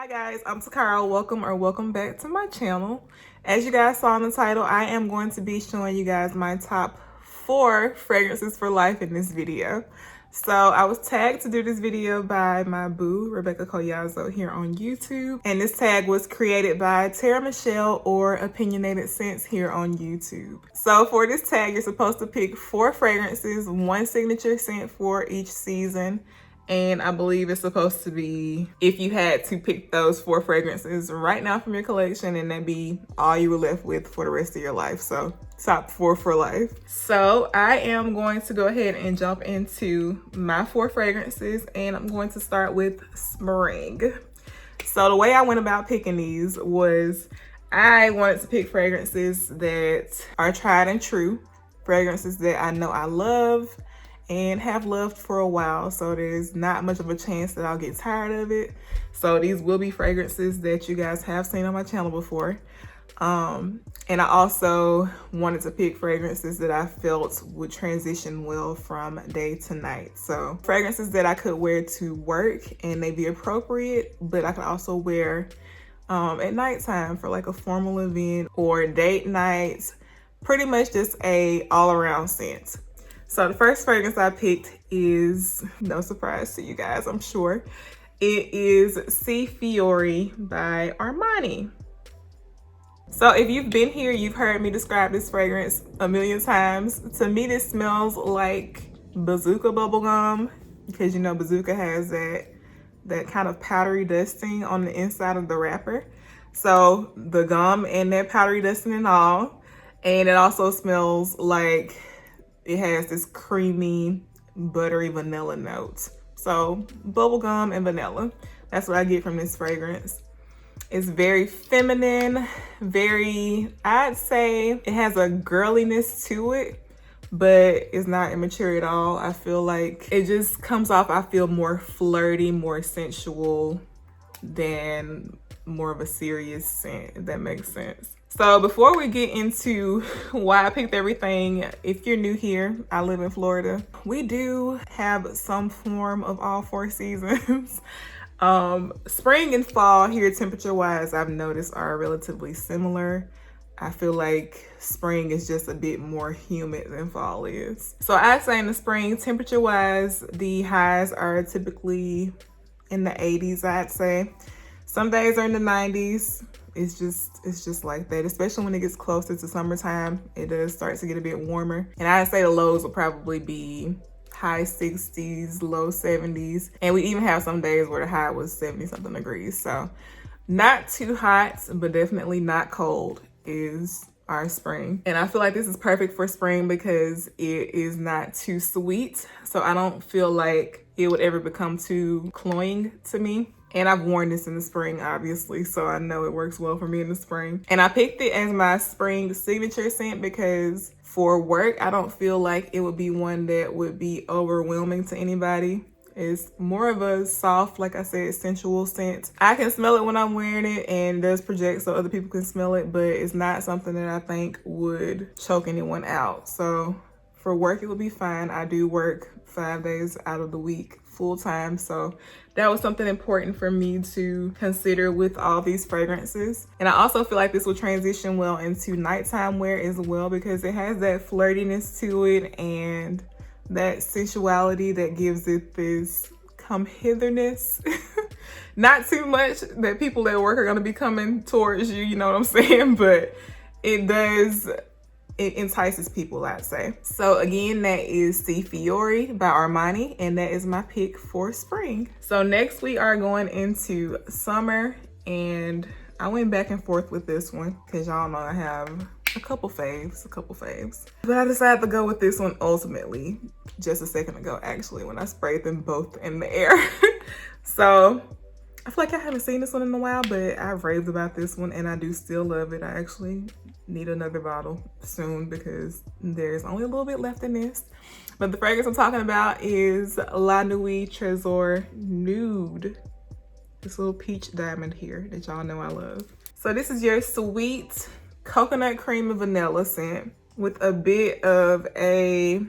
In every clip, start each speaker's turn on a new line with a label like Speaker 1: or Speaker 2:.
Speaker 1: Hi guys, I'm Takira. Welcome back to my channel. As you guys saw in the title, I am going to be showing you guys my top 4 fragrances for life in this video. So I was tagged to do this video by my boo, Rebecca Collazo, here on YouTube. And this tag was created by Tara Michelle or Opinionated Scents here on YouTube. So for this tag, you're supposed to pick 4 fragrances, 1 signature scent for each season. And I believe it's supposed to be, if you had to pick those 4 fragrances right now from your collection, and that'd be all you were left with for the rest of your life. So top 4 for life. So I am going to go ahead and jump into my 4 fragrances, and I'm going to start with spring. So the way I went about picking these was I wanted to pick fragrances that are tried and true, fragrances that I know I love and have loved for a while, so there's not much of a chance that I'll get tired of it. So these will be fragrances that you guys have seen on my channel before. And I also wanted to pick fragrances that I felt would transition well from day to night. So fragrances that I could wear to work and they be appropriate, but I could also wear at nighttime for like a formal event or date nights. Pretty much just a all-around scent. So the first fragrance I picked is, no surprise to you guys, I'm sure. It is Seafiore by Armani. So if you've been here, you've heard me describe this fragrance a million times. To me, this smells like bazooka bubblegum, because you know bazooka has that kind of powdery dusting on the inside of the wrapper. So the gum and that powdery dusting and all. And it also smells like it has this creamy, buttery vanilla note. So bubblegum and vanilla. That's what I get from this fragrance. It's very feminine, I'd say it has a girliness to it, but it's not immature at all. I feel like it just comes off, I feel more flirty, more sensual than more of a serious scent, if that makes sense. So before we get into why I picked everything, if you're new here, I live in Florida. We do have some form of all 4 seasons. Spring and fall here, temperature-wise, I've noticed are relatively similar. I feel like spring is just a bit more humid than fall is. So I'd say in the spring, temperature-wise, the highs are typically in the 80s, I'd say. Some days are in the 90s. It's just like that, especially when it gets closer to summertime. It does start to get a bit warmer. And I'd say the lows will probably be high 60s, low 70s. And we even have some days where the high was 70 something degrees. So not too hot, but definitely not cold is our spring. And I feel like this is perfect for spring because it is not too sweet. So I don't feel like it would ever become too cloying to me. And I've worn this in the spring, obviously, so I know it works well for me in the spring. And I picked it as my spring signature scent because for work, I don't feel like it would be one that would be overwhelming to anybody. It's more of a soft, like I said, sensual scent. I can smell it when I'm wearing it and it does project so other people can smell it, but it's not something that I think would choke anyone out. So for work, it would be fine. I do work 5 days out of the week full time, so that was something important for me to consider with all these fragrances. And I also feel like this will transition well into nighttime wear as well because it has that flirtiness to it and that sensuality that gives it this come hitherness. Not too much that people at work are going to be coming towards you, you know what I'm saying, but it entices people, I'd say. So again, that is Seafiore by Armani, and that is my pick for spring. So next we are going into summer, and I went back and forth with this one because y'all know I have a couple faves. But I decided to go with this one ultimately, just a second ago actually, when I sprayed them both in the air. So I feel like I haven't seen this one in a while, but I've raved about this one and I do still love it. I actually need another bottle soon because there's only a little bit left in this. But the fragrance I'm talking about is La Nuit Trésor Nude. This little peach diamond here that y'all know I love. So this is your sweet coconut cream and vanilla scent with a bit of a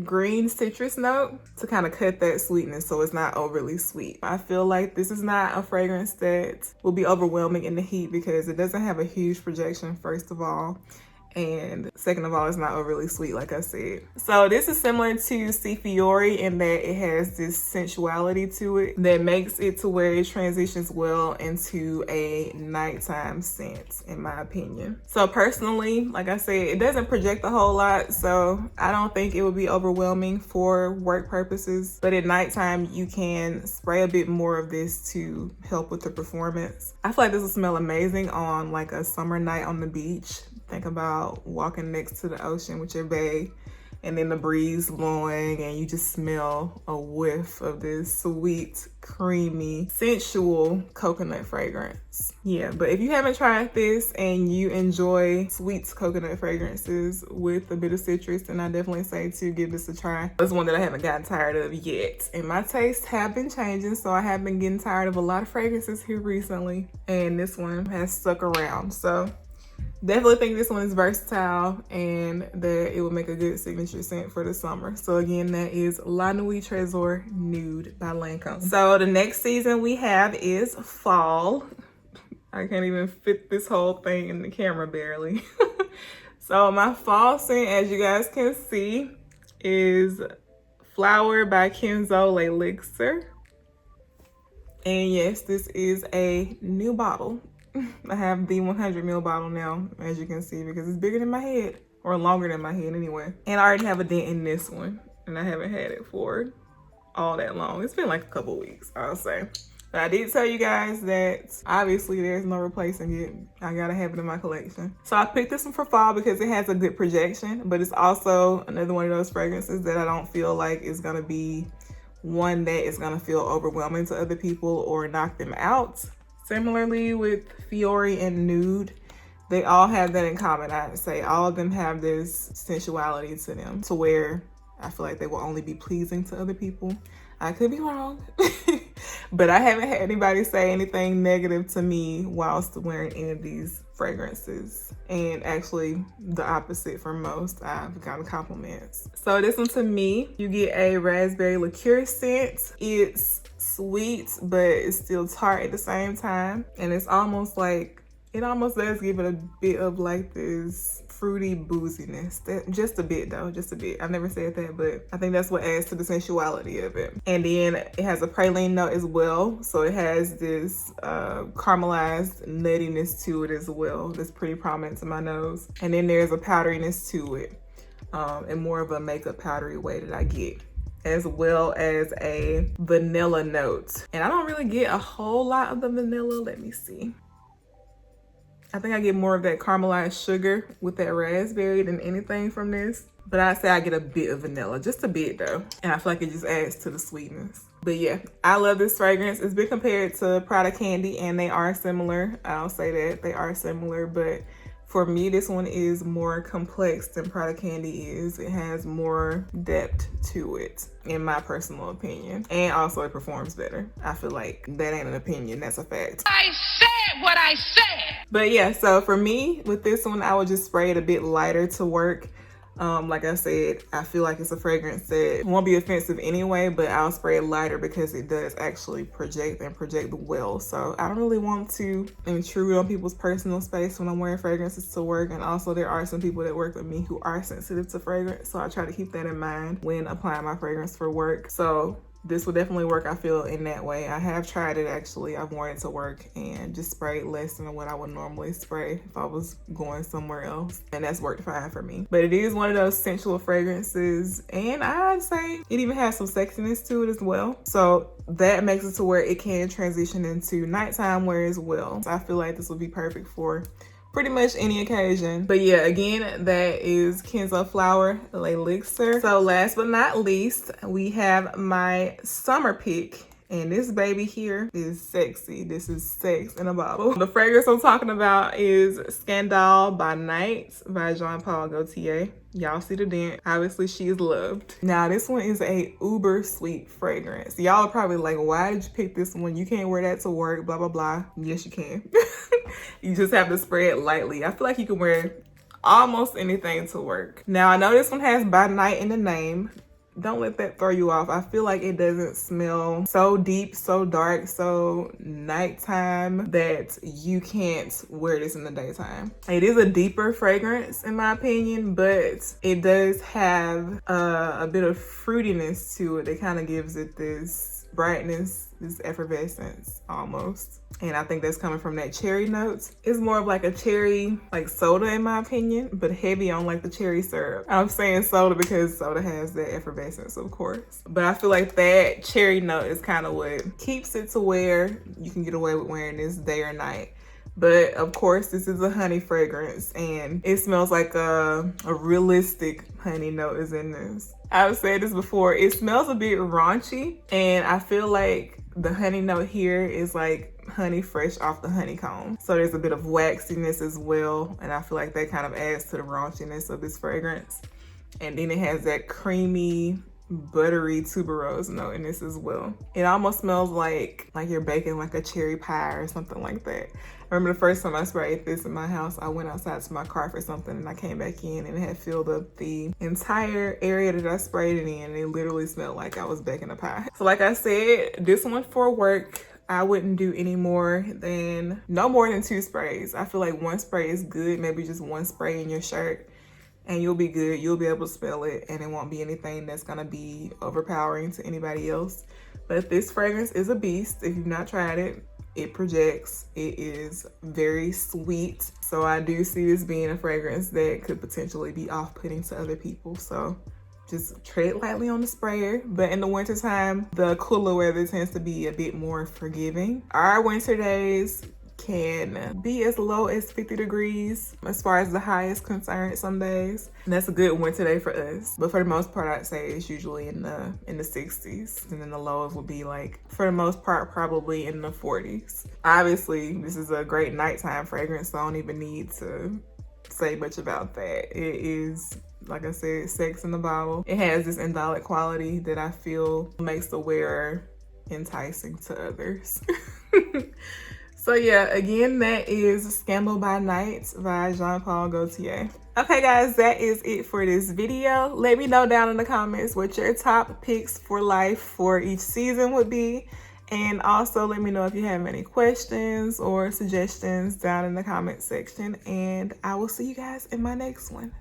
Speaker 1: green citrus note to kind of cut that sweetness so it's not overly sweet. I feel like this is not a fragrance that will be overwhelming in the heat because it doesn't have a huge projection, first of all. And second of all, it's not overly sweet, like I said. So this is similar to Seafiore in that it has this sensuality to it that makes it to where it transitions well into a nighttime scent, in my opinion. So personally, like I said, it doesn't project a whole lot, so I don't think it would be overwhelming for work purposes. But at nighttime, you can spray a bit more of this to help with the performance. I feel like this will smell amazing on like a summer night on the beach. Think about walking next to the ocean with your bae and then the breeze blowing and you just smell a whiff of this sweet, creamy, sensual coconut fragrance. Yeah, but if you haven't tried this and you enjoy sweet coconut fragrances with a bit of citrus, then I definitely say to give this a try. It's one that I haven't gotten tired of yet. And my tastes have been changing, so I have been getting tired of a lot of fragrances here recently. And this one has stuck around, so definitely think this one is versatile and that it will make a good signature scent for the summer. So again, that is La Nuit Trésor Nude by Lancôme. So the next season we have is fall. I can't even fit this whole thing in the camera barely. So my fall scent, as you guys can see, is Flower by Kenzo Elixir. And yes, this is a new bottle. I have the 100 ml bottle now, as you can see, because it's bigger than my head, or longer than my head anyway. And I already have a dent in this one, and I haven't had it for all that long. It's been like a couple weeks, I'll say. But I did tell you guys that obviously there's no replacing it. I gotta have it in my collection. So I picked this one for fall because it has a good projection, but it's also another one of those fragrances that I don't feel like is gonna be one that is gonna feel overwhelming to other people or knock them out. Similarly with Fiore and Nude, they all have that in common. I'd say all of them have this sensuality to them to where I feel like they will only be pleasing to other people. I could be wrong, but I haven't had anybody say anything negative to me whilst wearing any of these fragrances. And actually the opposite for most, I've gotten compliments. So this one to me, you get a raspberry liqueur scent. It's sweet, but it's still tart at the same time. And it's almost like, it almost does give it a bit of like this fruity booziness. Just a bit though, just a bit. I've never said that, but I think that's what adds to the sensuality of it. And then it has a praline note as well. So it has this caramelized nuttiness to it as well. That's pretty prominent to my nose. And then there's a powderiness to it, and more of a makeup powdery way that I get, as well as a vanilla note. And I don't really get a whole lot of the vanilla. Let me see. I think I get more of that caramelized sugar with that raspberry than anything from this. But I'd say I get a bit of vanilla, just a bit though. And I feel like it just adds to the sweetness. But yeah, I love this fragrance. It's been compared to Prada Candy and they are similar. I'll say that they are similar, but for me, this one is more complex than Prada Candy is. It has more depth to it, in my personal opinion. And also it performs better. I feel like that ain't an opinion, that's a fact. I said what I said! But yeah, so for me, with this one, I would just spray it a bit lighter to work. Like I said, I feel like it's a fragrance that won't be offensive anyway, but I'll spray it lighter because it does actually project and project well. So I don't really want to intrude on people's personal space when I'm wearing fragrances to work. And also there are some people that work with me who are sensitive to fragrance. So I try to keep that in mind when applying my fragrance for work. So this will definitely work, I feel, in that way. I have tried it actually. I've worn it to work and just sprayed less than what I would normally spray if I was going somewhere else. And that's worked fine for me. But it is one of those sensual fragrances. And I'd say it even has some sexiness to it as well. So that makes it to where it can transition into nighttime wear as well. So I feel like this would be perfect for pretty much any occasion. But yeah, again, that is Kenzo Flower Elixir. So last but not least, we have my summer pick. And this baby here is sexy. This is sex in a bottle. The fragrance I'm talking about is Scandale by Night by Jean-Paul Gaultier. Y'all see the dent. Obviously, she is loved. Now, this one is a uber sweet fragrance. Y'all are probably like, why did you pick this one? You can't wear that to work, blah, blah, blah. Yes, you can. You just have to spray it lightly. I feel like you can wear almost anything to work. Now, I know this one has by night in the name, don't let that throw you off. I feel like it doesn't smell so deep, so dark, so nighttime that you can't wear this in the daytime. It is a deeper fragrance in my opinion, but it does have a bit of fruitiness to it that kind of gives it this brightness, this effervescence almost. And I think that's coming from that cherry notes. It's more of like a cherry, like soda in my opinion, but heavy on like the cherry syrup. I'm saying soda because soda has that effervescence, of course. But I feel like that cherry note is kind of what keeps it to where you can get away with wearing this day or night. But of course, this is a honey fragrance and it smells like a realistic honey note is in this. I've said this before, it smells a bit raunchy and I feel like the honey note here is like honey fresh off the honeycomb. So there's a bit of waxiness as well. And I feel like that kind of adds to the raunchiness of this fragrance. And then it has that creamy, buttery tuberose note in this as well. It almost smells like you're baking like a cherry pie or something like that. I remember the first time I sprayed this in my house, I went outside to my car for something and I came back in and it had filled up the entire area that I sprayed it in. And it literally smelled like I was baking a pie. So like I said, this one for work, I wouldn't do no more than 2 sprays. I feel like 1 spray is good, maybe just 1 spray in your shirt and you'll be good. You'll be able to smell it and it won't be anything that's gonna be overpowering to anybody else. But this fragrance is a beast. If you've not tried it, it projects. It is very sweet. So I do see this being a fragrance that could potentially be off-putting to other people. So just tread lightly on the sprayer. But in the wintertime, the cooler weather tends to be a bit more forgiving. Our winter days can be as low as 50 degrees as far as the high is concerned some days. And that's a good winter day for us. But for the most part, I'd say it's usually in the 60s. And then the lows will be like, for the most part, probably in the 40s. Obviously, this is a great nighttime fragrance, so I don't even need to say much about that. It is, like I said, sex in the bottle. It has this indolic quality that I feel makes the wearer enticing to others. So yeah, again, that is Scandal by Night by Jean-Paul Gaultier. Okay guys, that is it for this video. Let me know down in the comments what your top picks for life for each season would be. And also let me know if you have any questions or suggestions down in the comment section. And I will see you guys in my next one.